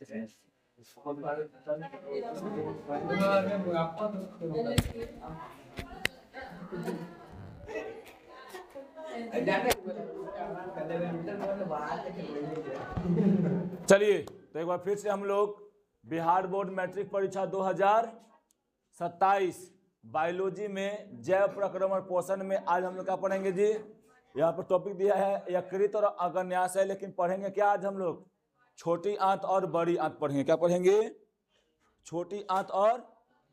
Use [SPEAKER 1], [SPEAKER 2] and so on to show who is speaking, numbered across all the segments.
[SPEAKER 1] चलिए तो एक बार फिर से हम लोग बिहार बोर्ड मैट्रिक परीक्षा 2027 बायोलॉजी में जैव प्रक्रमण पोषण में आज हम लोग क्या पढ़ेंगे जी। यहाँ पर टॉपिक दिया है यकृत और अग्न्याशय है, लेकिन पढ़ेंगे क्या आज हम लोग? छोटी आंत और बड़ी आंत पढ़ेंगे। क्या पढ़ेंगे? छोटी आंत और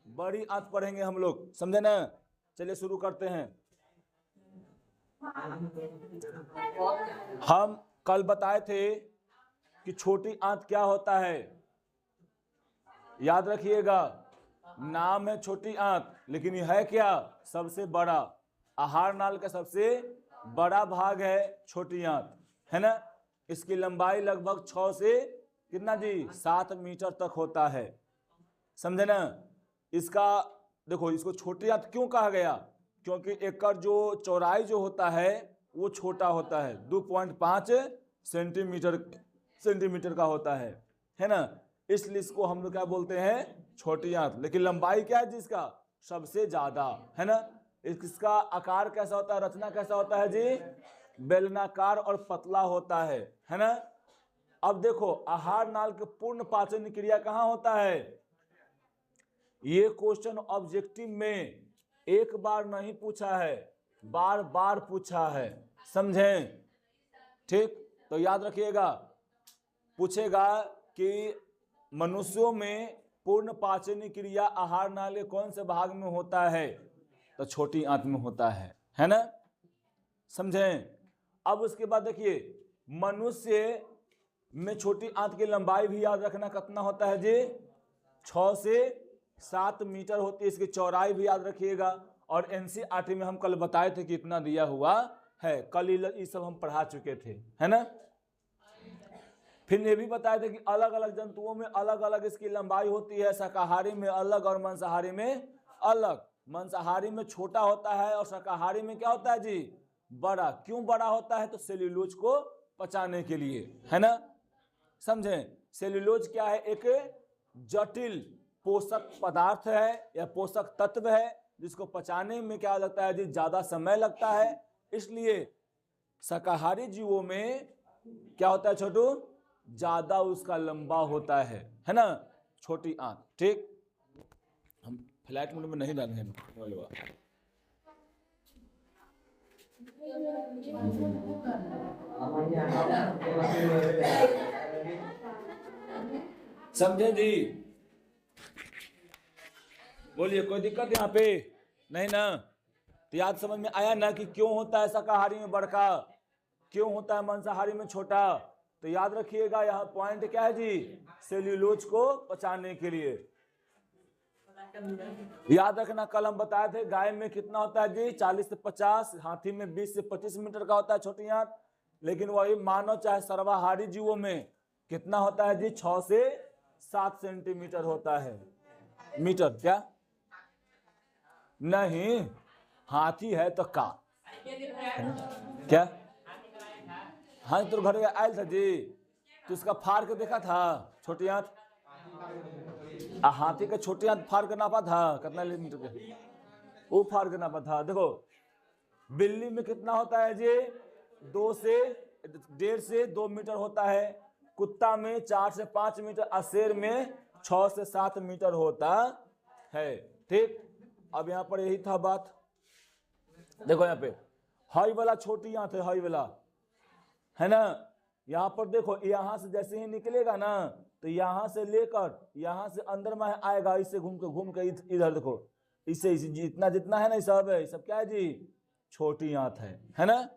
[SPEAKER 1] बड़ी आंत पढ़ेंगे हम लोग, समझे ना। चलिए शुरू करते हैं। हम कल बताए थे कि छोटी आंत क्या होता है, याद रखिएगा। नाम है छोटी आंत, लेकिन यह है क्या? सबसे बड़ा। आहार नाल का सबसे बड़ा भाग है छोटी आंत, है ना। इसकी लंबाई लगभग 6 से कितना जी 7 मीटर तक होता है, समझे ना। इसका देखो, इसको छोटी आंत क्यों कहा गया? क्योंकि एकर जो चौड़ाई जो होता है वो छोटा होता है, 2.5 सेंटीमीटर का होता है ना। इसलिए इसको हम लोग क्या बोलते हैं? छोटी आंत। लेकिन लंबाई क्या है जिसका? सबसे ज्यादा, है ना। इसका आकार कैसा होता है, रचना कैसा होता है जी? बेलनाकार और पतला होता है ना। अब देखो, आहार नाल के पूर्ण पाचन क्रिया कहाँ होता है? ये क्वेश्चन ऑब्जेक्टिव में एक बार नहीं पूछा है, बार बार पूछा है, समझें। ठीक, तो याद रखिएगा, पूछेगा कि मनुष्यों में पूर्ण पाचन क्रिया आहार नाल के कौन से भाग में होता है? तो छोटी आंत में होता है ना, समझें। अब उसके बाद देखिए, मनुष्य में छोटी आंत की लंबाई भी याद रखना कितना होता है जी? 6 से 7 मीटर होती है। इसकी चौड़ाई भी याद रखिएगा। और एनसीईआरटी में हम कल बताए थे कि इतना दिया हुआ है, कल ये सब हम पढ़ा चुके थे, है ना। फिर ये भी बताए थे कि अलग अलग जंतुओं में अलग अलग इसकी लंबाई होती है, शाकाहारी में अलग और मांसाहारी में अलग। मांसाहारी में छोटा होता है और शाकाहारी में क्या होता है जी? बड़ा। क्यों बड़ा होता है? तो सेल्यूलोज को पचाने के लिए, है ना, समझें। सेल्यूलोज क्या है? एक जटिल पोषक पदार्थ है या पोषक तत्व है, जिसको पचाने में क्या लगता है जी? ज्यादा समय लगता है। इसलिए शाकाहारी जीवों में क्या होता है छोटू? ज्यादा उसका लंबा होता है ना, छोटी आंत। ठीक, हम फ्लाइट मोड में नहीं डालेंगे। समझे जी? बोलिए, कोई दिक्कत यहाँ पे नहीं ना? तो याद समझ में आया ना कि क्यों होता है शाकाहारी में बड़का, क्यों होता है मांसाहारी में छोटा? तो याद रखिएगा, यहाँ पॉइंट क्या है जी? सेल्यूलोज को पचाने के लिए। याद रखना, कल हम बताए थे गाय में कितना होता है जी? 40 से 50, हाथी में 20 से 25 मीटर का होता है छोटी आंत। लेकिन वही मानव चाहे सर्वाहारी जीवों में कितना होता है जी? 6 से 7 सेंटीमीटर होता है। मीटर क्या? नहीं, हाथी है तो का क्या? हाँ, तो घर आयल था जी, तो उसका फाड़ के देखा था छोटी आंत। हाथी का छोटी आंत फाड़ के नापा था कितना मीटर के? वो फाड़ के नापा था। देखो, बिल्ली में कितना होता है जी? 1.5 से 2 मीटर होता है। कुत्ता में 4 से 5 मीटर और शेर में 6 से 7 मीटर होता है। ठीक, अब यहाँ पर यही था बात। देखो यहाँ पे हाई वाला छोटी आंत है, हाई वाला, है ना। यहाँ पर देखो, यहाँ से जैसे ही निकलेगा ना, तो यहाँ से लेकर यहाँ से अंदर में आएगा, इससे घूम के इधर देखो, इससे जितना जितना है ना, सब क्या है जी? छोटी आंत है ना।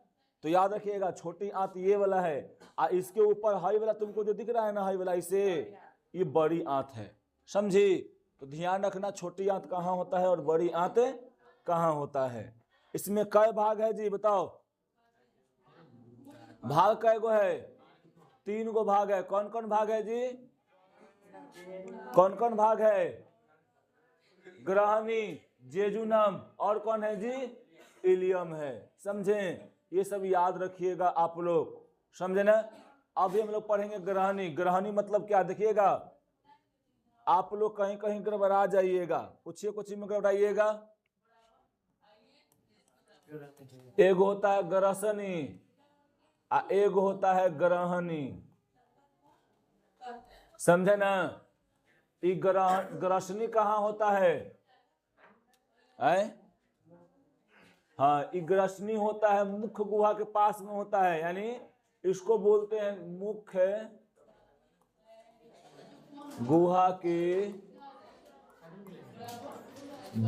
[SPEAKER 1] तो याद रखिएगा, छोटी आंत ये वाला है, और इसके ऊपर हाई वाला तुमको जो दिख रहा है ना, हाई वाला, इसे ये बड़ी आंत है, समझी। तो ध्यान रखना, छोटी आंत कहाँ होता है और बड़ी आंत कहाँ होता है। इसमें कई भाग है जी? बताओ, भाग कै गो है? 3 गो भाग है। कौन कौन भाग है जी? कौन कौन भाग है? ग्रहणी, जेजुनम, और कौन है जी? इलियम है, समझे। ये सब याद रखिएगा आप लोग, समझे ना। अभी हम लोग पढ़ेंगे ग्रहणी। ग्रहणी मतलब क्या, देखिएगा आप लोग कहीं कहीं गड़बड़ा जाइएगा, पूछिए कुछ में गड़बड़ाइएगा। एक होता है ग्रसनी, एक होता है ग्रहणी, समझे ना। ग्रसनी कहाँ होता है? हाँ, ग्रसनी होता है मुख्य गुहा के पास में होता है, यानी इसको बोलते हैं मुख्य गुहा के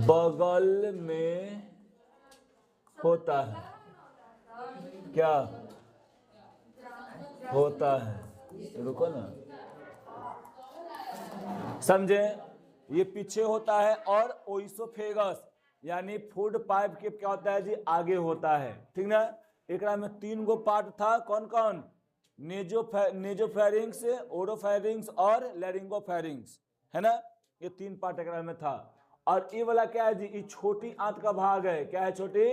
[SPEAKER 1] बगल में होता है। क्या होता है? रुको ना, समझे, ये पीछे होता है। और ओइसोफेगस यानी फूड पाइप के क्या होता है जी, आगे होता है, ठीक ना। एक में 3 गो पार्ट था, कौन कौन? नेजोफेरिंग्स, ओरोफेरिंग्स और लैरिंगोफेरिंग्स, है ना। ये 3 पार्ट एक में था। और ये वाला क्या है जी, ये छोटी आंत का भाग है। क्या है? छोटी,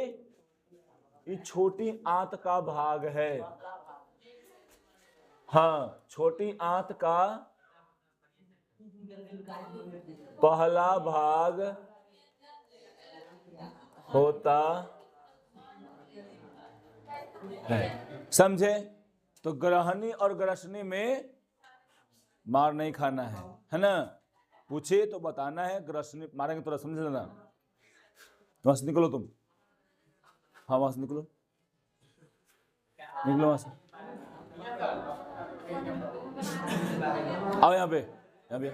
[SPEAKER 1] ये छोटी आंत का भाग है। हाँ, छोटी आंत का पहला भाग होता है, समझे। तो ग्रहणी और ग्रसनी में मार नहीं खाना है ना। पूछे तो बताना है, ग्रसनी मारेंगे तो समझ लेना। वहां से निकलो तुम, हाँ वहां से निकलो, निकलो वहां से, आओ यहाँ पे, यहाँ पे,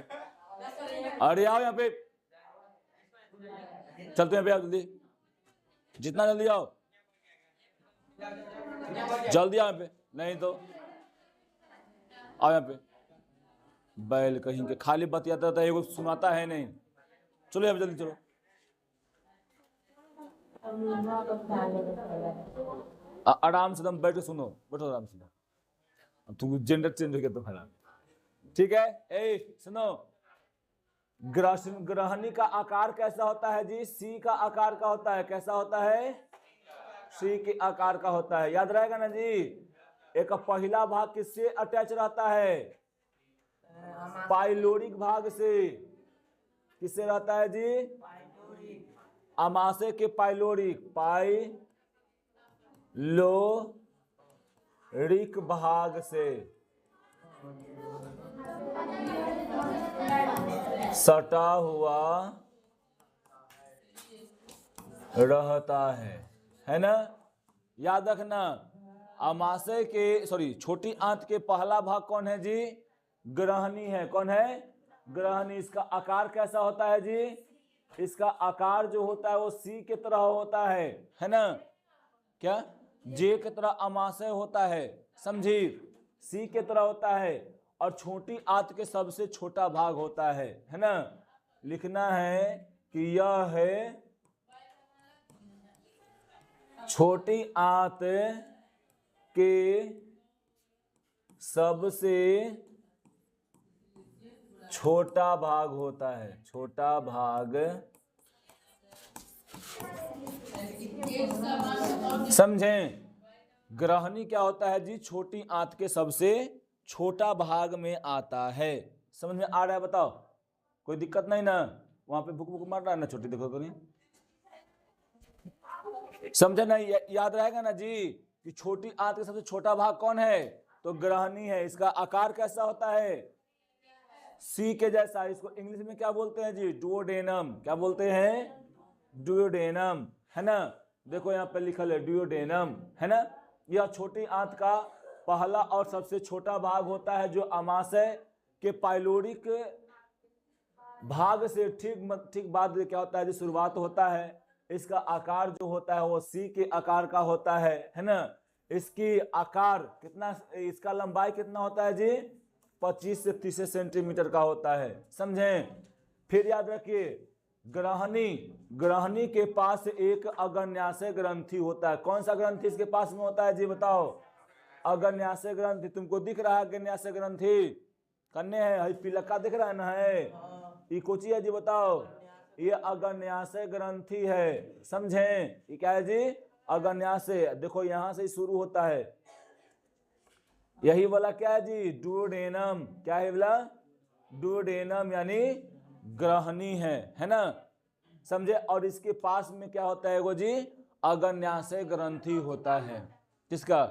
[SPEAKER 1] अरे आओ यहाँ पे, चलते हैं पे, आओ जल्दी, जितना जल्दी आओ, जल्दी आओ यहाँ पे, नहीं तो आओ यहाँ पे। बैल कहीं के, खाली बतियाता था, एगो सुनाता है नहीं। चलो यहाँ पे जल्दी चलो। आराम से तुम बैठो, सुनो, बैठो आराम से। तुम जेंडर चेंज हो गया तुम्हारा, ठीक है। सुनो, ग्रहणी का आकार कैसा होता है जी? सी का आकार का होता है। कैसा होता है? सी के आकार का होता है, याद रहेगा ना जी। एक पहला भाग किससे अटैच रहता है? पाइलोरिक भाग से। किससे रहता है जी? अमाशय के पाइलोरिक, पाइलोरिक भाग से सटा हुआ रहता है ना। याद रखना, अमाशय के छोटी आंत के पहला भाग कौन है जी? ग्रहणी है। कौन है? ग्रहणी। इसका आकार कैसा होता है जी? इसका आकार जो होता है वो सी के तरह होता है ना। क्या? जे के तरह अमाशय होता है, समझी, सी के तरह होता है। और छोटी आंत के सबसे छोटा भाग होता है ना। लिखना है कि यह है छोटी आंत के सबसे छोटा भाग होता है। छोटा भाग, समझें। ग्रहणी क्या होता है जी? छोटी आंत के सबसे छोटा भाग में आता है। समझ में आ रहा है? बताओ, कोई दिक्कत नहीं ना? वहां पे भुक भुक मार रहा है ना, छोटी देखो तो नहीं, समझे ना? याद रहेगा ना जी कि छोटी आंत का सबसे छोटा भाग कौन है? तो ग्रहणी है। इसका आकार कैसा होता है? सी के जैसा। इसको इंग्लिश में क्या बोलते हैं जी? डुओडेनम। क्या बोलते हैं? डुओडेनम, है ना। देखो यहाँ पे लिखल है डुओडेनम, है ना। यह छोटी आंत का पहला और सबसे छोटा भाग होता है, जो अमाशय के पाइलोरिक भाग से ठीक बाद क्या होता है जी? शुरुआत होता है। इसका आकार जो होता है वो सी के आकार का होता है ना। इसकी आकार कितना, इसका लंबाई कितना होता है जी? 25 से 30 सेंटीमीटर का होता है, समझें। फिर याद रखिए, ग्रहणी के पास एक अग्न्याशय ग्रंथि होता है। कौन सा ग्रंथि इसके पास में होता है जी? बताओ। अग्न्याशय ग्रंथि। तुमको दिख रहा है अग्न्याशय ग्रंथि? कन्ने है, पिलका दिख रहा है ना? है ये कोची है जी? बताओ। ये अग्न्याशय ग्रंथि है, समझें। ये क्या है जी? अग्न्याशय। देखो यहां से शुरू होता है, यही वाला क्या है जी, डुओडेनम। क्या है वाला, डुओडेनम यानी ग्रहणी है ना, समझे। और इसके पास में क्या होता है वो जी, अगन्याशय ग्रंथि होता है। किसका,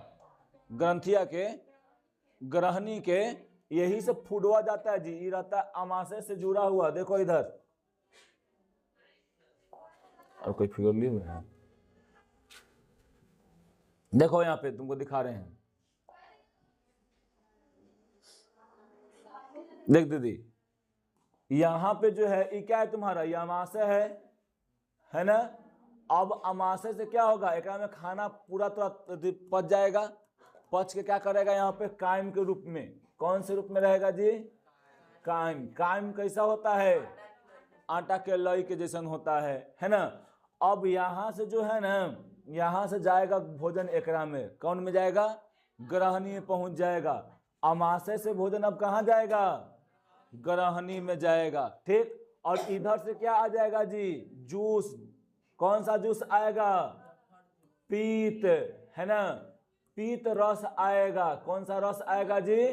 [SPEAKER 1] ग्रंथिया के, ग्रहणी के, यही से फूडवा जाता है जी। ये रहता है अमाशय से जुड़ा हुआ। देखो इधर, और कोई फिगर लिए हुए हैं, देखो यहाँ पे तुमको दिखा रहे हैं, देख दीदी, यहाँ पे जो है ये क्या है तुम्हारा, ये अमाशय है ना। अब अमाशय से क्या होगा, एक में खाना पूरा पच जाएगा, पच के क्या करेगा यहाँ पे, कायम के रूप में। कौन से रूप में रहेगा जी, कायम। कायम कैसा होता है, आटा के लई के जैसन होता है ना। अब यहाँ से जो है ना, यहाँ से जाएगा भोजन एकरा में, कौन में जाएगा, ग्रहणी में पहुंच जाएगा। अमाशय से भोजन अब कहाँ जाएगा, ग्रहणी में जाएगा, ठीक। और इधर से क्या आ जाएगा जी, जूस। कौन सा जूस आएगा, पीत, है ना, पीत रस आएगा। कौन सा रस आएगा जी,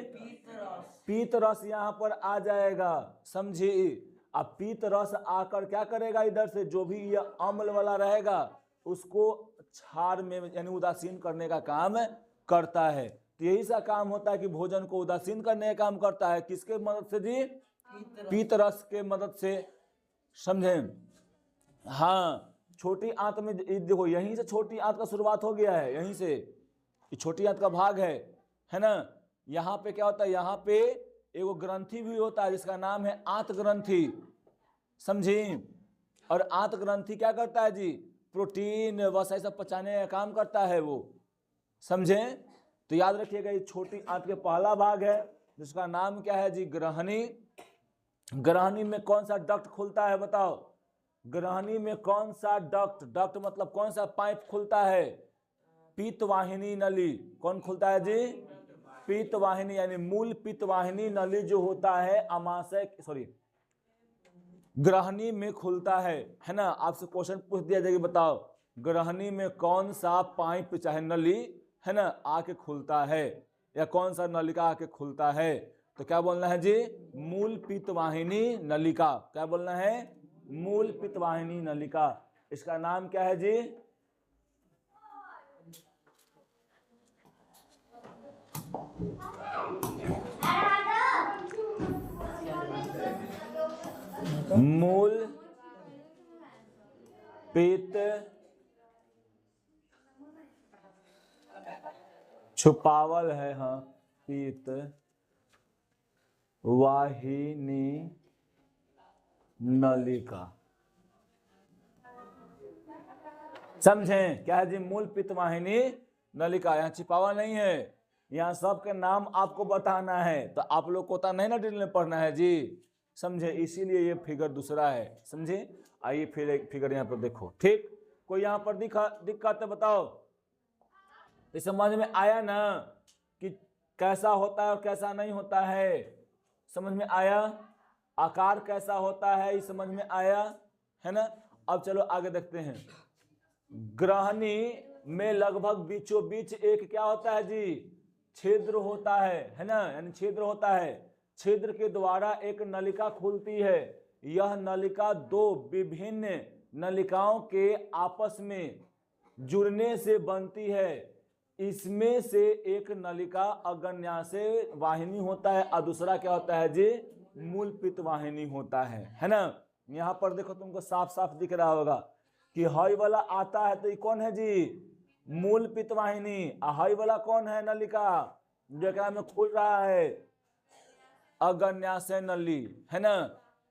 [SPEAKER 1] पीत रस यहाँ पर आ जाएगा, समझी। अब पीत रस आकर क्या करेगा, इधर से जो भी ये अम्ल वाला रहेगा उसको क्षार में यानी उदासीन करने का काम करता है। तो यही सा काम होता है कि भोजन को उदासीन करने का काम करता है। किसके मदद से जी, पीत रस के मदद से, समझे। हाँ, छोटी आंत में देखो, यहीं से छोटी आंत का शुरुआत हो गया है, यहीं से ये छोटी आंत का भाग है ना। यहाँ पे क्या होता है, यहाँ पे एगो ग्रंथि भी होता है जिसका नाम है आंत ग्रंथि, समझी। और आंत ग्रंथि क्या करता है जी, प्रोटीन वसा सब पचाने का काम करता है वो, समझे। तो याद रखिएगा, ये छोटी आंत के पहला भाग है जिसका नाम क्या है जी, ग्रहणी। ग्रहणी में कौन सा डक्ट खुलता है बताओ, ग्रहणी में कौन सा डक्ट, डक्ट मतलब कौन सा पाइप खुलता है, पीतवाहिनी नली। कौन खुलता है जी, पीतवाहिनी, यानी मूल पीतवाहिनी नली जो होता है अमाशय, सॉरी, ग्रहणी में खुलता है ना। आपसे क्वेश्चन पूछ दिया जाएगा, बताओ ग्रहणी में कौन सा पाइप चाहे नली है ना आके खुलता है, या कौन सा नलिका आके खुलता है। तो क्या बोलना है जी, मूल पीतवाहिनी नलिका। क्या बोलना है, मूल पीतवाहिनी नलिका। इसका नाम क्या है जी, मूल पित्त छुपावल है, हाँ, पित्त वाहिनी नलिका, समझें। क्या है जी, मूल पित्तवाहिनी नलिका। यहाँ छिपावा नहीं है, यहाँ सबके नाम आपको बताना है। तो आप लोग को नहीं ना डिटेल में पढ़ना है जी, समझे, इसीलिए ये फिगर दूसरा है, समझे। आइए फिर एक फिगर यहाँ पर देखो, ठीक। कोई यहाँ पर दिक्कत है बताओ, तो समझ में आया ना कि कैसा होता है और कैसा नहीं होता है, समझ में आया। आकार कैसा होता है ये समझ में आया, है ना। अब चलो आगे देखते हैं। ग्रहणी में लगभग बीचों बीच एक क्या होता है जी, छिद्र होता है ना, यानी छिद्र होता है। छिद्र के द्वारा एक नलिका खुलती है। यह नलिका दो विभिन्न नलिकाओं के आपस में जुड़ने से बनती है। इसमें से एक नलिका अगन्याशय वाहिनी होता है और दूसरा क्या होता है जी, मूल पित्त वाहिनी होता है ना। यहाँ पर देखो तुमको साफ साफ दिख रहा होगा कि हई वाला आता है, तो ये कौन है जी, मूल पित्त वाहिनी। हई वाला कौन है, नलिका जो में खुल रहा है, अगन्याशय नली, है ना।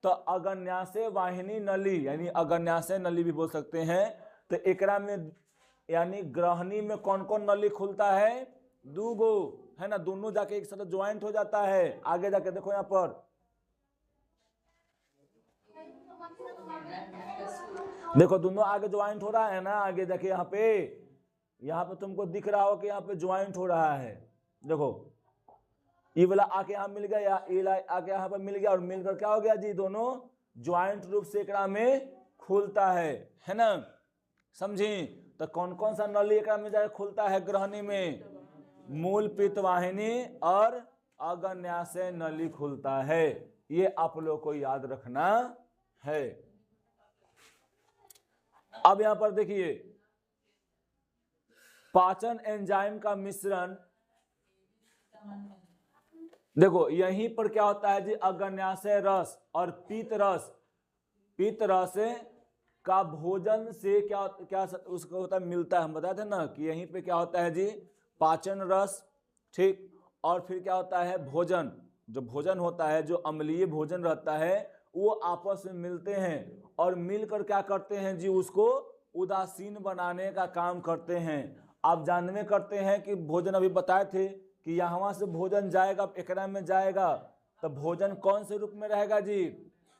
[SPEAKER 1] तो अगन्याशय वाहिनी नली यानी अगन्याशय नली भी बोल सकते हैं। तो एकरा में यानी ग्रहणी में कौन कौन नली खुलता है, दो गो, है ना। दोनों जाके एक साथ ज्वाइंट हो जाता है। आगे जाके देखो यहाँ पर, देखो दोनों आगे ज्वाइंट हो रहा है ना। आगे जाके यहाँ पे तुमको दिख रहा हो कि यहाँ पे ज्वाइंट हो रहा है। देखो ये वाला आके यहाँ मिल गया, ये आके यहाँ पर मिल गया, और मिलकर क्या हो गया जी, दोनों ज्वाइंट रूप से एकरा में खुलता है ना, समझी। तो कौन कौन सा नली एकरा में जाके खुलता है ग्रहणी में, मूल पित्तवाहिनी और अग्न्याशय नली खुलता है। ये आप लोग को याद रखना है। अब यहां पर देखिए, पाचन एंजाइम का मिश्रण, देखो यहीं पर क्या होता है जी, अग्न्याशय रस और पीत रस, पीत रस का भोजन से क्या क्या उसको होता है, मिलता है। हम बताते हैं ना कि यहीं पे क्या होता है जी, पाचन रस, ठीक, और फिर क्या होता है, भोजन, जो भोजन होता है, जो अम्लीय भोजन रहता है, वो आपस में मिलते हैं और मिलकर क्या करते हैं जी, उसको उदासीन बनाने का काम करते हैं। आप जानने करते हैं कि भोजन अभी बताए थे कि यहाँ से भोजन जाएगा, एकरा में जाएगा, तो भोजन कौन से रूप में रहेगा जी,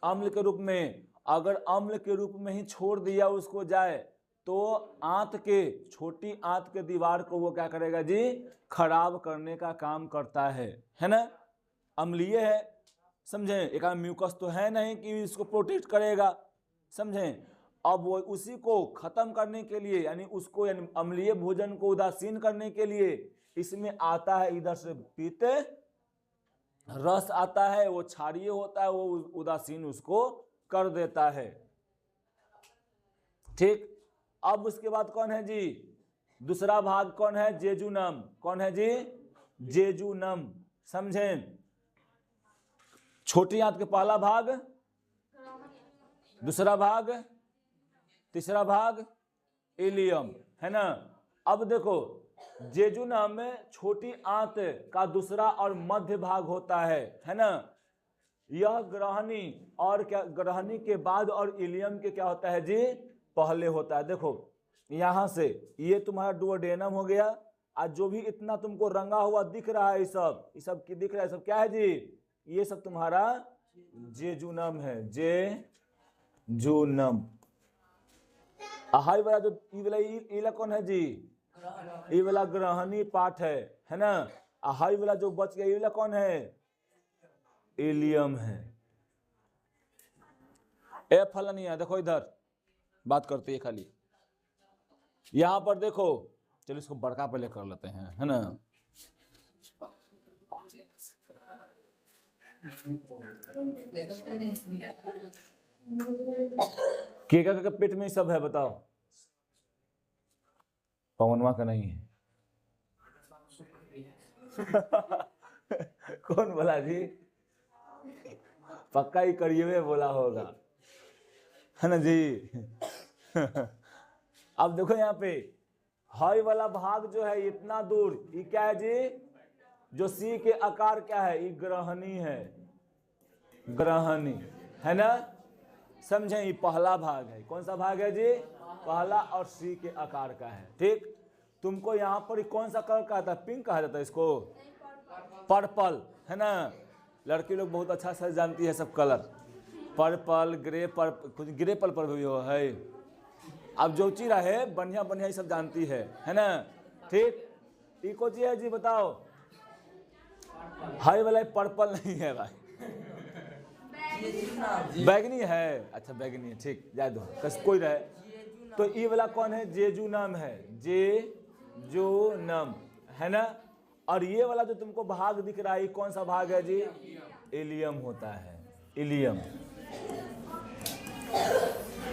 [SPEAKER 1] अम्ल के रूप में। अगर अम्ल के रूप में ही छोड़ दिया उसको जाए, तो आंत के, छोटी आंत के दीवार को वो क्या करेगा जी, खराब करने का काम करता है ना। अम्लीय है, समझें, एक म्यूकस तो है नहीं कि इसको प्रोटेक्ट करेगा, समझें। अब वो उसी को खत्म करने के लिए, यानी उसको, यानी अम्लीय भोजन को उदासीन करने के लिए इसमें आता है, इधर से पीत रस आता है, वो क्षारीय होता है, वो उदासीन उसको कर देता है, ठीक। अब उसके बाद कौन है जी, दूसरा भाग कौन है, जेजुनम। कौन है जी, जेजुनम, समझें। छोटी आंत के पहला भाग, दूसरा भाग, तीसरा भाग इलियम, है ना। अब देखो, जेजुनम में छोटी आंत का दूसरा और मध्य भाग होता है ना। यह ग्रहणी और क्या, ग्रहणी के बाद और इलियम के क्या होता है जी, पहले होता है। देखो यहां से ये तुम्हारा डुओडेनम हो गया, आज जो भी इतना तुमको रंगा हुआ दिख रहा है, ये सब की दिख रहा है, सब क्या है जी, ये सब तुम्हारा जेजुनम है, जेजुनम। हाई वाला जो ई वाला कौन है जी, ये वाला ग्रहणी पार्ट है ना। हाई वाला जो बच गया, ये वाला कौन है, इलियम है। ए फला नहीं है, देखो इधर बात करते है खाली, यहां पर देखो, चलो इसको बड़का पहले कर लेते हैं, है ना। केका का पेट में सब है, बताओ। पवनवा का नहीं है। कौन बोला जी, पक्का ही करिए बोला होगा, है ना जी। अब देखो यहाँ पे हाई वाला भाग जो है इतना दूर, ये क्या है जी, जो सी के आकार क्या है, ये ग्रहणी है, ग्रहणी, है ना, समझे। ये पहला भाग है, कौन सा भाग है जी, पहला, और सी के आकार का है, ठीक। तुमको यहाँ पर कौन सा कलर का आता है, पिंक कहा जाता है इसको, पर्पल, है ना। लड़की लोग बहुत अच्छा से जानती है सब कलर, पर्पल, ग्रे, कुछ ग्रे पर्पल भी हो है। अब जो चीज है बढ़िया बढ़िया ये सब जानती है ना, ठीक। इको चीज है जी, बताओ। हाई वाला पर्पल नहीं है भाई, बैगनी है, अच्छा बैगनी है, ठीक, जाए दो, कोई रहे। तो ये वाला कौन है, जेजुनम है, जेजुनम, है ना। और ये वाला जो तुमको भाग दिख रहा है, कौन सा भाग है जी, इलियम होता है, इलियम,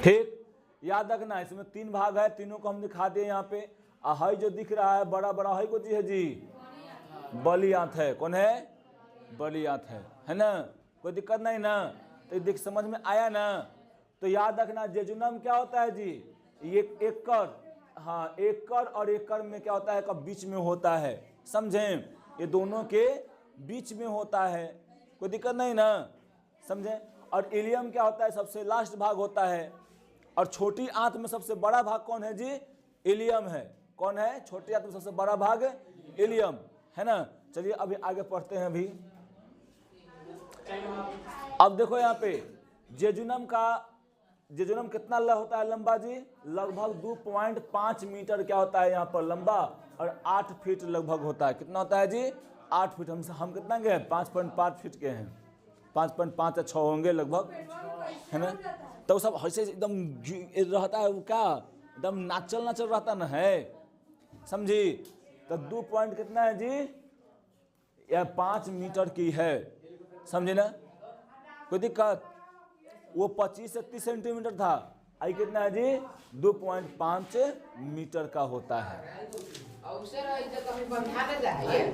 [SPEAKER 1] ठीक। याद रखना, इसमें 3 भाग है, तीनों को हम दिखा दिए यहाँ पे। हाई जो दिख रहा है बड़ा बड़ा, हाई को जी है जी, बली आंत है, कौन है, बली आंत है ना। कोई दिक्कत नहीं ना, तो देख समझ में आया ना। तो याद रखना, जेजुनम क्या होता है जी, ये एकड़, हाँ, एकड़ और एकड़ में क्या होता है, कब बीच में होता है, समझें, ये दोनों के बीच में होता है, कोई दिक्कत नहीं ना, समझें। और इलियम क्या होता है, सबसे लास्ट भाग होता है। और छोटी आंत में सबसे बड़ा भाग कौन है जी, इलियम है। कौन है, छोटी आंत में सबसे बड़ा भाग इलियम, है ना। चलिए अभी आगे पढ़ते हैं अभी। अब देखो यहाँ पे जेजुनम का, जेजुनम कितना होता है लंबा जी, लगभग 2.5 मीटर क्या होता है यहाँ पर लंबा, और 8 फीट लगभग होता है। कितना होता है जी, 8 फीट। हम कितना के हैं, 5.5 फीट के हैं, 5.5 या 6 होंगे लगभग, है ना। तो सब ऐसे एकदम रहता है, वो क्या एकदम नाचल रहता ना है, समझी। तो 2 पॉइंट कितना है जी, यह 5 मीटर की है, समझे ना, कोई दिक्कत। वो 25 से 30 सेंटीमीटर था, आई कितना है जी 2.5 मीटर का होता है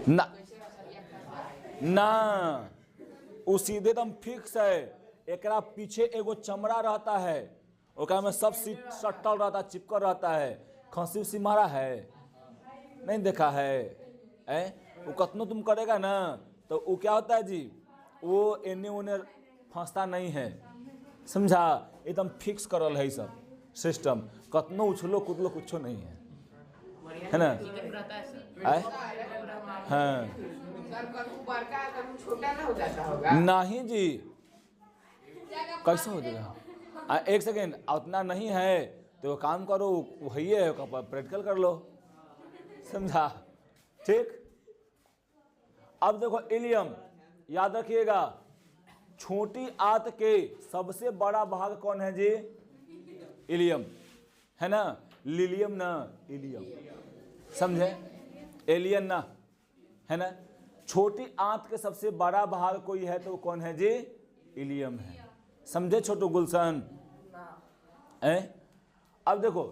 [SPEAKER 1] ना, ना वो सीधे एकदम फिक्स है। एकरा पीछे एगो चमड़ा रहता है, ओकरा में सब सटल रहता है, चिपकल रहता है। खसी उसी मारा है, नहीं देखा है, वो कतनो तुम करेगा ना तो वो क्या होता है जी, वो एने ओने फंसता नहीं है, समझा, एकदम फिक्स करल है सब सिस्टम, कतनो उछलो कूदलो कुछ नहीं है ना। हाँ नहीं जी, कैसे हो जाएगा, 1 सेकेंड, उतना नहीं है तो काम करो, वही है प्रैक्टिकल कर लो, समझा, ठीक। अब देखो इलियम, याद रखिएगा, छोटी आंत के सबसे बड़ा भाग कौन है जी, इलियम, है ना, लिलियम ना इलियम, समझे, एलियन ना, है ना। छोटी आंत के सबसे बड़ा भाग कोई है तो कौन है जी, इलियम है, समझे छोटू गुलशन, अब देखो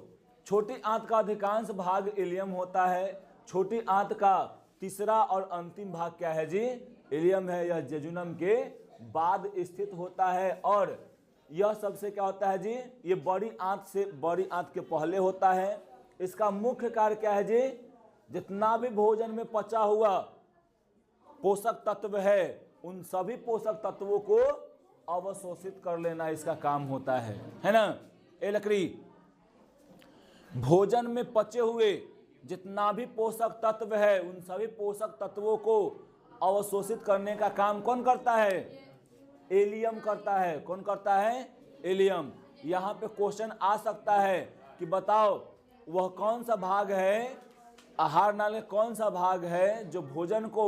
[SPEAKER 1] छोटी आंत का अधिकांश भाग इलियम होता है। छोटी आंत का तीसरा और अंतिम भाग क्या है जी, इलियम है। यह जेजुनम के बाद स्थित होता है और यह सबसे क्या होता है जी, ये बड़ी आंत से बड़ी आंत के पहले होता है। इसका मुख्य कार्य क्या है जी, जितना भी भोजन में पचा हुआ पोषक तत्व है उन सभी पोषक तत्वों को अवशोषित कर लेना इसका काम होता है ना। ए लकड़ी, भोजन में पचे हुए जितना भी पोषक तत्व है उन सभी पोषक तत्वों को अवशोषित करने का काम कौन करता है, इलियम करता है। कौन करता है, इलियम। यहाँ पे क्वेश्चन आ सकता है कि बताओ वह कौन सा भाग है, आहार नाल में कौन सा भाग है जो भोजन को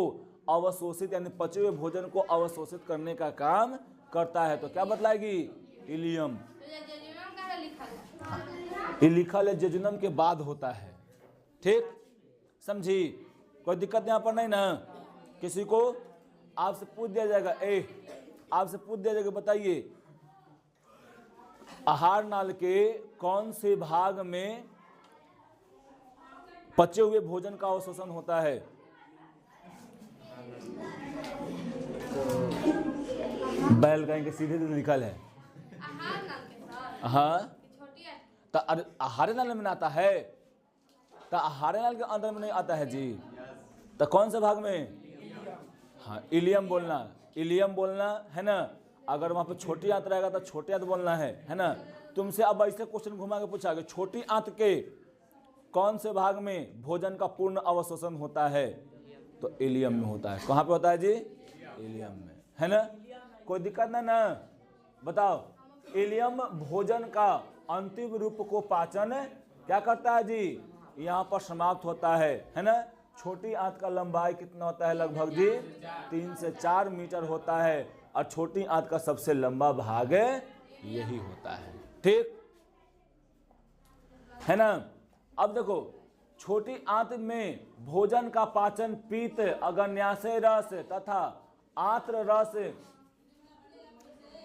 [SPEAKER 1] अवशोषित यानी पचे हुए भोजन को अवशोषित करने का काम करता है, तो क्या बतलाएगी, इलियम। ये लिखल है जेजुनम के बाद होता है, ठीक, समझी, कोई दिक्कत यहाँ पर नहीं ना। किसी को आपसे पूछ दिया जाएगा, आपसे पूछ दिया जाएगा, बताइए आहार नाल के कौन से भाग में पचे हुए भोजन का अवशोषण होता है। बैलगाय के सीधे निकल है, हाँ, तो आहार नाल में आता है, तो आहार नाल के अंदर में नहीं आता है जी, तो कौन से भाग में, हाँ इलियम बोलना, इलियम बोलना है ना। अगर वहां पर छोटी आंत रहेगा तो छोटी आंत बोलना है ना। तुमसे अब ऐसे क्वेश्चन घुमा के पूछा कि छोटी आंत के कौन से भाग में भोजन का पूर्ण अवशोषण होता है, तो इलियम में होता है। कहाँ पे होता है जी, इलियम में, है ना, कोई दिक्कत ना। बताओ, इलियम भोजन का अंतिम रूप को पाचन क्या करता है जी, यहाँ पर समाप्त होता है ना। छोटी आंत का लंबाई कितना होता है, लगभग जी 3 से 4 मीटर होता है और छोटी आंत का सबसे लंबा भाग यही होता है, ठीक है ना। अब देखो, छोटी आंत में भोजन का पाचन पीत, अग्न्याशय रस तथा आंत्र रस,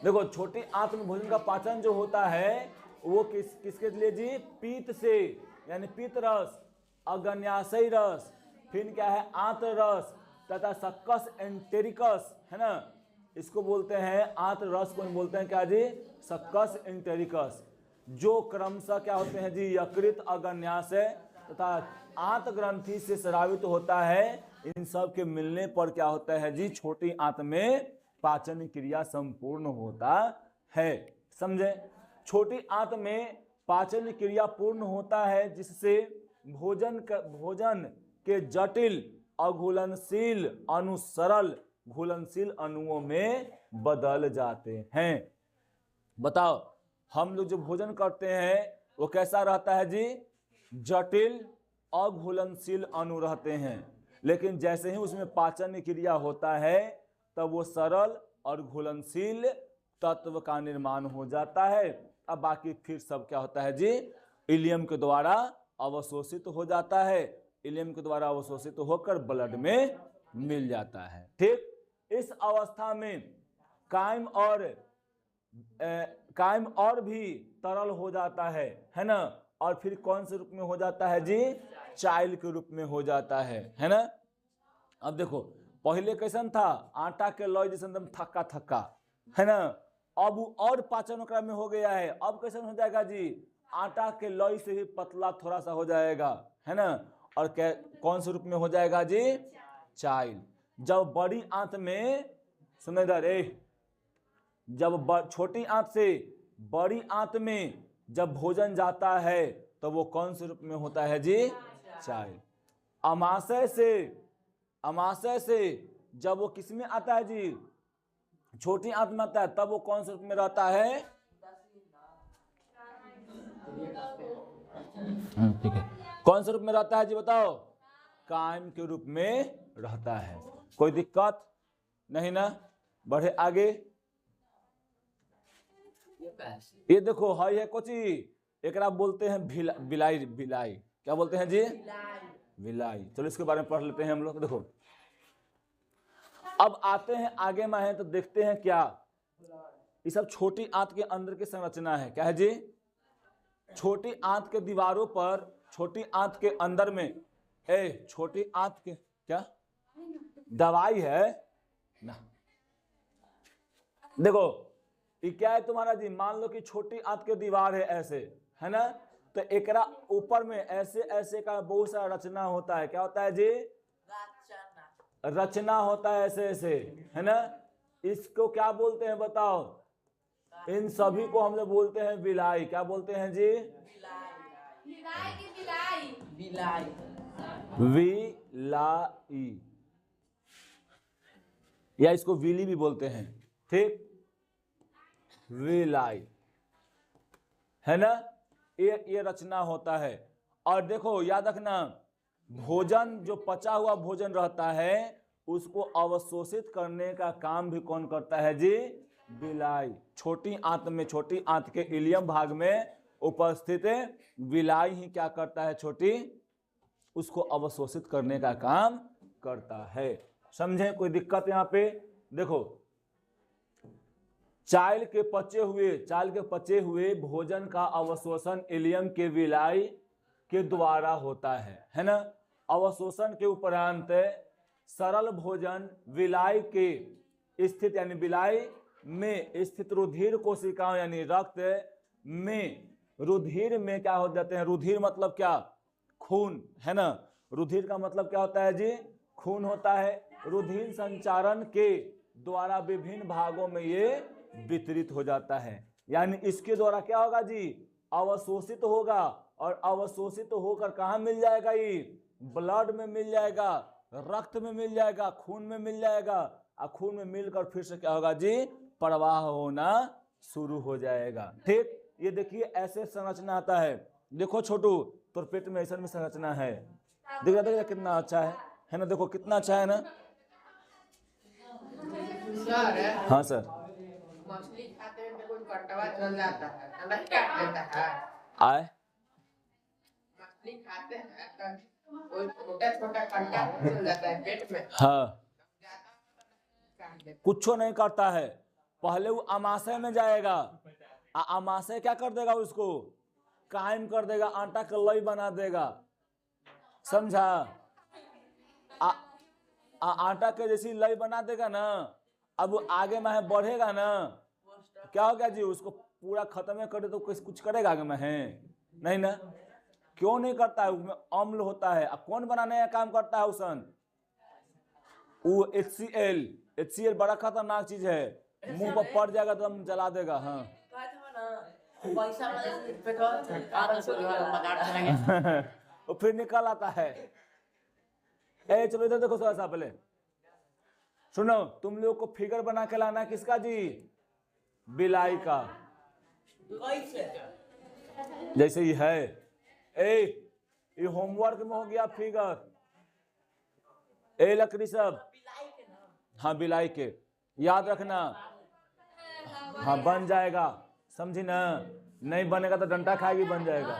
[SPEAKER 1] देखो छोटी आंत में भोजन का पाचन जो होता है वो किसके लिए जी, पीत से यानी पीत रस, अग्न्याशय रस, फिर क्या है आंत्र रस तथा सक्कस एंटेरिकस, है ना, इसको बोलते हैं आंत्र रस को बोलते हैं क्या जी, सक्कस एंटेरिकस, जो क्रमशः क्या होते हैं जी, यकृत, अग्न्याशय तथा आंत ग्रंथि से स्रावित होता है। इन सब के मिलने पर क्या होता है जी, छोटी आंत में पाचन क्रिया संपूर्ण होता है, समझे। छोटी आंत में पाचन क्रिया पूर्ण होता है जिससे भोजन के जटिल अघुलनशील अणु सरल घुलनशील अणुओं में बदल जाते हैं। बताओ, हम लोग जो भोजन करते हैं वो कैसा रहता है जी, जटिल अघुलनशील अणु रहते हैं, लेकिन जैसे ही उसमें पाचन क्रिया होता है तब वो सरल और घुलनशील तत्व का निर्माण हो जाता है। अब बाकी फिर सब क्या होता है जी, इलियम के द्वारा अवशोषित हो जाता है इलियम के द्वारा अवशोषित होकर ब्लड में मिल जाता है। ठीक, इस अवस्था में कायम और भी तरल हो जाता है ना। और फिर कौन से रूप में हो जाता है जी? चाइल के रूप में हो जाता है ना। अब देखो पहले कैसन था? आटा के लोई जैसे एकदम थक्का थक्का, है ना। अब और पाचन ओकरा में हो गया है। अब कैसन हो जाएगा जी? आटा के लोई से ही पतला थोड़ा सा हो जाएगा, है ना। और कौन से रूप में हो जाएगा जी? चाइल। जब बड़ी आंत में, सुनो इधर, जब छोटी आंत से बड़ी आंत में जब भोजन जाता है तो वो कौन से रूप में होता है जी? चाइल। अमाशय से जब वो किस में आता है जी? छोटी आंत में आता है, तब वो कौन से रूप में रहता है? ठीक है, कौन से रूप में रहता है जी बताओ? कायम के रूप में रहता है। कोई दिक्कत नहीं ना? बढ़े आगे। ये देखो हाई है कोची, एकरा बोलते हैं बिलाई। बिलाई क्या बोलते हैं जी? बिलाई। चलो इसके बारे में पढ़ लेते हैं हम लोग। देखो अब आते हैं आगे में है तो देखते हैं क्या ये सब छोटी आंत के अंदर की संरचना है। क्या है जी? छोटी आंत के दीवारों पर, छोटी आंत के अंदर में, छोटी आंत के क्या दवाई है ना। देखो ये क्या है तुम्हारा जी? मान लो कि छोटी आंत के दीवार है ऐसे, है ना। तो एकरा ऊपर में ऐसे ऐसे का बहुत सारा रचना होता है। क्या होता है जी? रचना होता है ऐसे ऐसे, है ना। इसको क्या बोलते हैं बताओ? इन सभी को हम लोग बोलते हैं बिलाई। क्या बोलते हैं जी? विलाई, या इसको विली भी बोलते हैं। ठीक, विलाई, है ना। ये रचना होता है। और देखो याद रखना, भोजन जो पचा हुआ भोजन रहता है उसको अवशोषित करने का काम भी कौन करता है जी? बिलाई। छोटी आंत में, छोटी आंत के इलियम भाग में उपस्थित बिलाई ही क्या करता है? छोटी, उसको अवशोषित करने का काम करता है। समझे? कोई दिक्कत यहाँ पे? देखो चाइल के पचे हुए भोजन का अवशोषण इलियम के बिलाई के द्वारा होता है ना। अवशोषण के उपरांत सरल भोजन विलाई के स्थित, यानी बिलाई में स्थित रुधिर कोशिकाओं यानी रक्त में, रुधिर में क्या हो जाते हैं? रुधिर मतलब क्या? खून, है ना। रुधिर का मतलब क्या होता है जी? खून होता है। रुधिर संचारण के द्वारा विभिन्न भागों में ये वितरित हो जाता है। यानी इसके द्वारा क्या होगा जी? अवशोषित होगा। और अवशोषित होकर कहाँ मिल जाएगा? ये ब्लड में मिल जाएगा, रक्त में मिल जाएगा, खून में मिल जाएगा। और खून में मिलकर फिर से क्या होगा जी? प्रवाह होना शुरू हो जाएगा। ठीक, ये देखिए ऐसे संरचना आता है। देखो छोटू, तो पेट में ऐसा में संरचना है। देखिए कितना अच्छा है ना। देखो कितना अच्छा है ना। हाँ सर।
[SPEAKER 2] मछली खाते हैं तो कोई कटवा चल जाता है, नहीं काट देता है।
[SPEAKER 1] आए
[SPEAKER 2] मछली खाते हैं तो कोई छोटा छोटा कट्टा चल जाता है पेट में।
[SPEAKER 1] हाँ, कुछ नहीं करता है। पहले वो अमाशय में जाएगा, अमाशय क्या कर देगा? उसको कायम कर देगा, आटा का लोई बना देगा। समझा? आटा के जैसी लई बना देगा ना। अब आगे में बढ़ेगा ना, क्या हो गया जी? उसको पूरा खत्म कर दे तो कुछ करेगा आगे में? है नहीं ना। क्यों नहीं करता है? उसमें अम्ल होता है। अब कौन बनाने का काम करता है? उसन वो HCl बड़ा खतरनाक चीज है। मुंह पर पड़ जाएगा तो हम जला देगा। हाँ वो फिर निकल आता है। चलो इधर देखो थोड़ा सा पहले सुनो। तुम लोग को फिगर बना के लाना किसका जी? बिलाई का। जैसे ही है ये होमवर्क में हो गया फिगर। लकड़ी सब, हाँ बिलाई के, याद रखना। हाँ बन जाएगा, समझी ना। नहीं बनेगा तो डंडा खाएगी, बन जाएगा।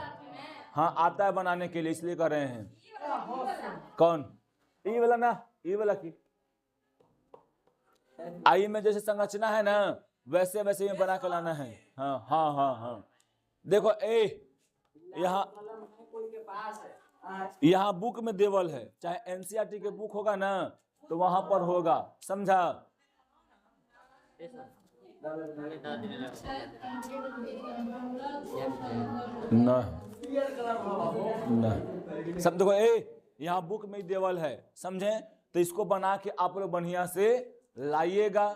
[SPEAKER 1] हाँ आता है बनाने के लिए, इसलिए कर रहे हैं। कौन? ई वाला ना, ई वाला की आई में जैसे संरचना है ना वैसे वैसे ही बना के लाना है। हाँ हाँ हाँ हाँ, देखो ए यहाँ बुक में देवल है, चाहे एनसीईआरटी के बुक होगा ना तो वहां पर होगा, समझा? नहीं, सब देखो यहाँ बुक में देवल है, समझे? तो इसको बना के आप लोग बढ़िया से लाइएगा,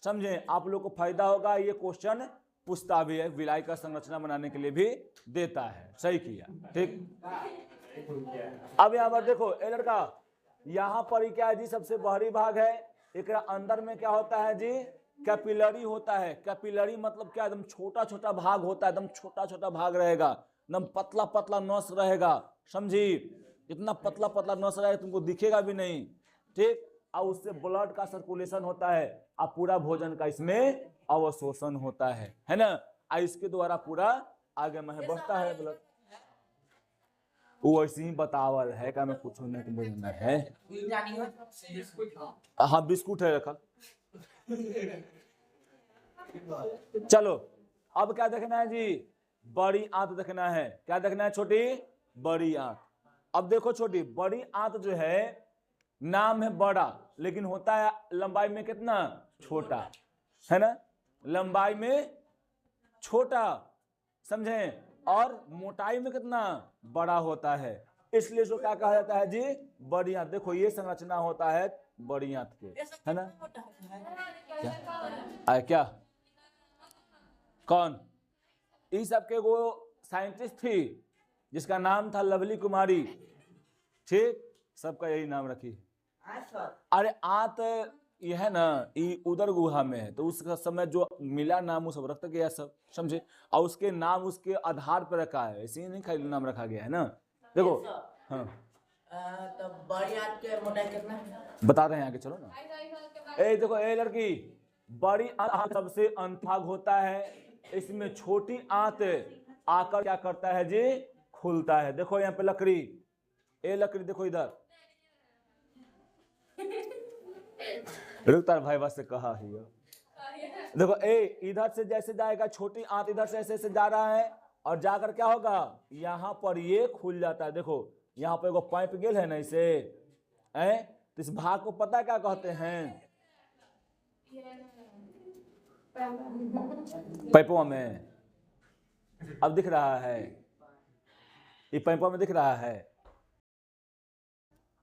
[SPEAKER 1] समझे? आप लोग को फायदा होगा। ये क्वेश्चन पूछता भी है, विलाई का संरचना बनाने के लिए भी देता है। सही किया, ठीक। अब यहाँ पर देखो ए लड़का, यहाँ पर ही क्या है जी? सबसे बाहरी भाग है, एक अंदर में क्या होता है जी? कैपिलरी होता है। कैपिलरी मतलब क्या? एकदम छोटा छोटा भाग होता है, एकदम छोटा छोटा भाग रहेगा, एकदम पतला पतला नस रहेगा, समझी? इतना पतला पतला नस रहेगा तुमको दिखेगा भी नहीं, ठीक। और उससे ब्लड का सर्कुलेशन होता है और पूरा भोजन का इसमें अवशोषण होता है ना? और इसके द्वारा पूरा आगे में बढ़ता है ब्लड। वो ऐसे ही बतावल है क्या? मैं कुछ नहीं बोलना है। हाँ बिस्कुट है रखा। चलो अब क्या देखना है जी? बड़ी आंत देखना है। क्या देखना है? छोटी बड़ी आंत। अब देखो छोटी बड़ी आंत जो है, नाम है बड़ा लेकिन होता है लंबाई में कितना? छोटा, है ना? लंबाई में छोटा, समझे? और मोटाई में कितना? बड़ा होता है। इसलिए इसको क्या कहा जाता है जी? बड़ी आंत। देखो ये संरचना होता है बड़ी आंत के, है ना? क्या क्या? कौन? इस सबके वो साइंटिस्ट थी जिसका नाम था लवली कुमारी, ठीक। सबका यही नाम रखी। अरे आंत ये है ना, ये उदर गुहा में है, तो उस समय जो मिला नाम वो सब रख गया सब, समझे? और उसके नाम उसके आधार पर रखा है, ऐसे ही नहीं खाली नाम रखा गया है ना। देखो हाँ
[SPEAKER 2] तो बड़ी आंत के मोटाई कितना है?
[SPEAKER 1] बता रहे हैं आगे, चलो ना। ए देखो ए लड़की, बड़ी आंत सबसे अंतभाग होता है। इसमें छोटी आंत आकर क्या करता है जी? खुलता है। देखो यहाँ पे लकड़ी, ए लकड़ी देखो इधर, रुकता भाई बस से कहा ही है। देखो ए इधर से जैसे जाएगा छोटी आंत, इधर से ऐसे ऐसे जा रहा है और जाकर क्या होगा? यहाँ पर ये खुल जाता है। देखो यहाँ पर एगो पाइप गेल है ना, इसे तो इस भाग को पता क्या कहते हैं? पाइपों में अब दिख रहा है, ये पाइपों में दिख रहा है।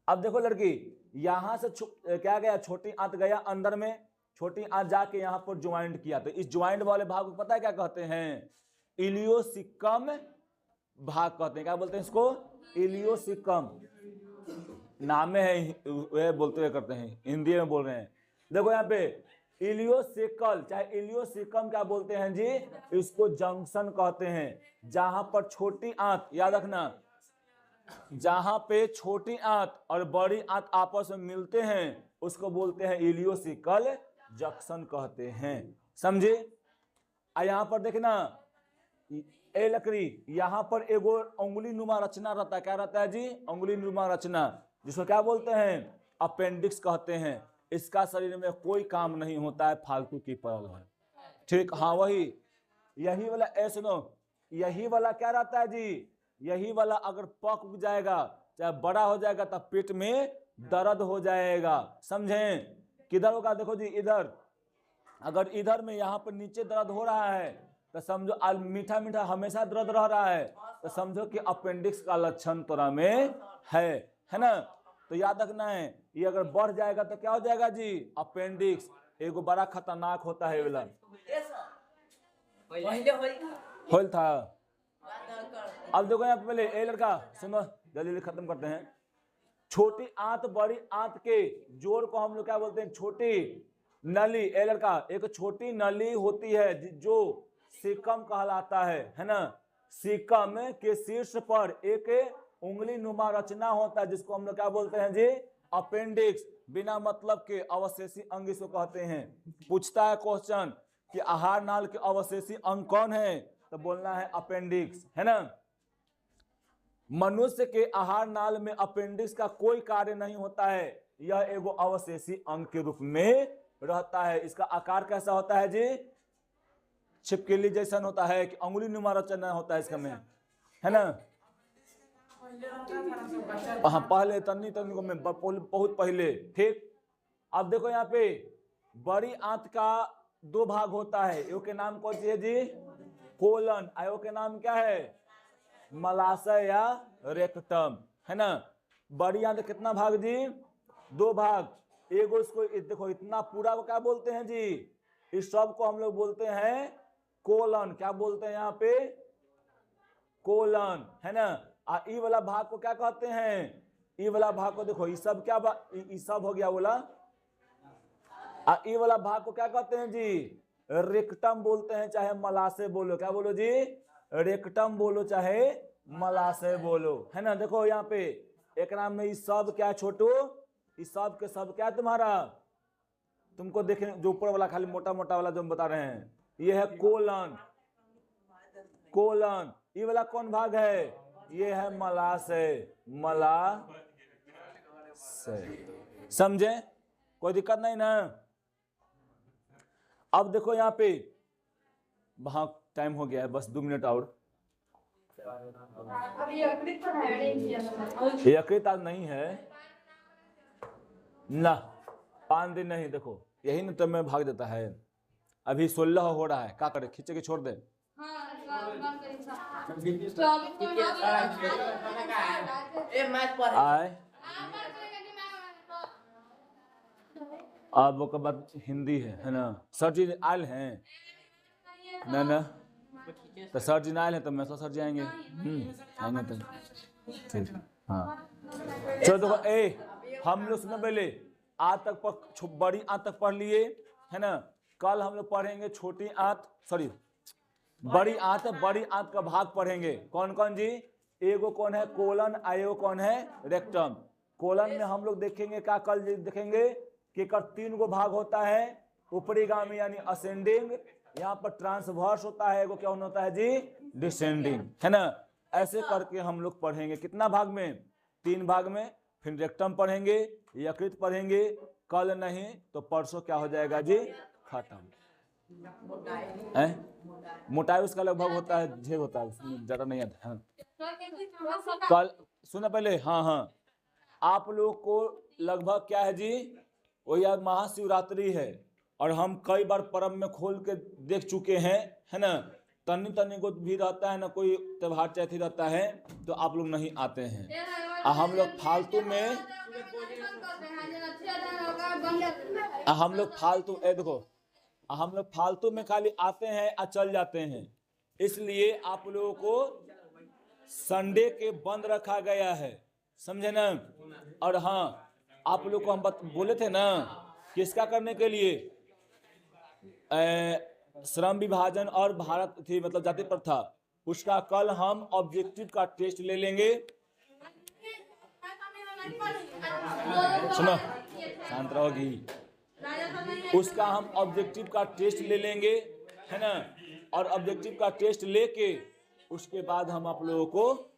[SPEAKER 1] अब देखो लड़की, यहां से क्या गया? छोटी आंत गया अंदर में, छोटी आंत जाके यहां पर ज्वाइंट किया, तो इस ज्वाइंट वाले भाग को पता है क्या कहते हैं? इलियोसिकम भाग कहते हैं। क्या बोलते हैं इसको? इलियोसिकम। नाम है, वे बोलते हुए करते हैं, हिंदी में बोल रहे हैं। देखो यहाँ पे इलियोसिकल चाहे इलियोसिकम क्या बोलते हैं जी? इसको जंक्शन कहते हैं। जहां पर छोटी आंत, याद रखना, जहां पे छोटी आंत और बड़ी आंत आपस में मिलते हैं उसको बोलते हैं इलियोसिकल जंक्शन कहते हैं, समझे? यहाँ पर देखना ए लकड़ी, यहाँ पर एगो उंगली नुमा रचना रहता है। क्या रहता है जी? उंगली नुमा रचना, जिसको क्या बोलते हैं? अपेंडिक्स कहते हैं। इसका शरीर में कोई काम नहीं होता है, फालतू की पड़ल है, ठीक। हाँ वही, यही वाला सुनो, यही वाला क्या रहता है जी? यही वाला अगर पक उग जाएगा, चाहे बड़ा हो जाएगा, तब पेट में दर्द हो जाएगा, समझे? किधर होगा? देखो जी इधर, अगर इधर में यहाँ पर नीचे दर्द हो रहा है तो समझो मीठा मीठा हमेशा दर्द रह रहा है, तो समझो कि अपेंडिक्स का लक्षण तोरा में है ना? तो याद रखना है, ये अगर बढ़ जाएगा तो क्या हो जाएगा जी? अपेंडिक्स। एगो बड़ा खतरनाक होता है वाला, होल था। अब देखो यहाँ पहले ए लड़का सुनो, जल्दी खत्म करते हैं। छोटी आंत बड़ी आंत के जोड़ को हम लोग क्या बोलते हैं? छोटी नली। ए लड़का, एक छोटी नली होती है जो सीकम कहलाता है ना? सीकम के शीर्ष पर एक उंगली नुमा रचना होता है जिसको हम लोग क्या बोलते हैं जी? अपेंडिक्स। बिना मतलब के अवशेषी अंग इसको कहते हैं। पूछता है क्वेश्चन कि आहार नाल के अवशेषी अंग कौन है, तो बोलना है अपेंडिक्स, है ना? मनुष्य के आहार नाल में अपेंडिक्स का कोई कार्य नहीं होता है, यह एगो अवशेषी अंग के रूप में रहता है। इसका आकार कैसा होता है जी? छिपकली जैसन होता है कि अंगुली नुमा रचना होता है इसका में, है ना? हाँ, पहले तन्नी तन्नी को में बहुत पहले, ठीक। अब देखो यहाँ पे बड़ी आंत का दो भाग होता है, एगो के नाम कौन सी है जी? कोलन। एगो के नाम क्या है? मलाशय या रेक्टम, है ना? बड़ी आंत कितना भाग जी? दो भाग। एगो इसको देखो इतना पूरा को क्या बोलते हैं जी? इस सब को हम लोग बोलते हैं कोलन। क्या बोलते हैं यहाँ पे? कोलन, है ना? ई वाला भाग को क्या कहते हैं? ई वाला भाग को देखो, ये सब क्या ये सब हो गया बोला। ई वाला भाग को क्या कहते हैं जी? रेक्टम बोलते हैं, चाहे मलाशय बोलो। क्या बोलो जी? रेक्टम बोलो चाहे मलाशय बोलो, है ना? देखो यहाँ पे एक नाम में ये सब क्या छोटू? इस सब के सब क्या तुम्हारा? तुमको देखे जो ऊपर वाला खाली मोटा मोटा वाला जो हम बता रहे हैं, ये है कोलन। कोलन। ये वाला कौन भाग है? ये है मलाशय। मलाशय, समझे? कोई दिक्कत नहीं ना? अब देखो यहाँ पे, वहां टाइम हो गया है, बस 2 मिनट और। यकृत आज नहीं है ना, 5 दिन नहीं। देखो यही न तो में भाग देता है। अभी 16 हो रहा है, क्या करे? खींचे के छोड़ दे। आए अब वो बाद हिंदी है ना? सर जी आयल हैं ना? ना तो सर जी आयल हैं तो मैं सर जी आएंगे। आएंगे तो ठीक। हाँ चलो देखो, हम लोग सुनो पहले आज तक बड़ी आंत तक पढ़ लिए, है ना? कल हम लोग पढ़ेंगे छोटी आंत, सॉरी बड़ी आंत। बड़ी आंत का भाग पढ़ेंगे। कौन कौन जी? एगो कौन है? कोलन। एगो कौन है? रेक्टम। कोलन में हम लोग देखेंगे क्या? कल देखेंगे कि 3 गो भाग होता है। ऊपरी गामी यानी असेंडिंग, यहाँ पर ट्रांसवर्स होता है, एगो क्या होता है जी? डिसेंडिंग, है ना? ऐसे करके हम लोग पढ़ेंगे। कितना भाग में? 3 भाग में। फिर रेक्टम पढ़ेंगे, यकृत पढ़ेंगे। कल नहीं तो परसों क्या हो जाएगा जी? खत्म। मोटाई उसका लगभग होता है, ढेर होता है, ज्यादा नहीं आता। हाँ। कल सुना पहले। हाँ, आप लोग को लगभग क्या है जी? वही आज महाशिवरात्रि है और हम कई बार पर्व में खोल के देख चुके हैं, है ना? तन्नी तन्नी को भी रहता है ना, कोई त्योहार चैथी रहता है तो आप लोग नहीं आते हैं। हम लोग फालतू में देखो, हम लोग फालतू में खाली आते हैं और चल जाते हैं। इसलिए आप लोगों को संडे के बंद रखा गया है, समझे ना? और हाँ, आप लोग को हम बोले थे ना किसका करने के लिए? श्रम विभाजन और भारत थी, मतलब जाति प्रथा, उसका कल हम ऑब्जेक्टिव का टेस्ट ले लेंगे। सुनो, शांत रहोगी। उसका हम ऑब्जेक्टिव का टेस्ट ले लेंगे, है ना? और ऑब्जेक्टिव का टेस्ट लेके उसके बाद हम आप लोगों को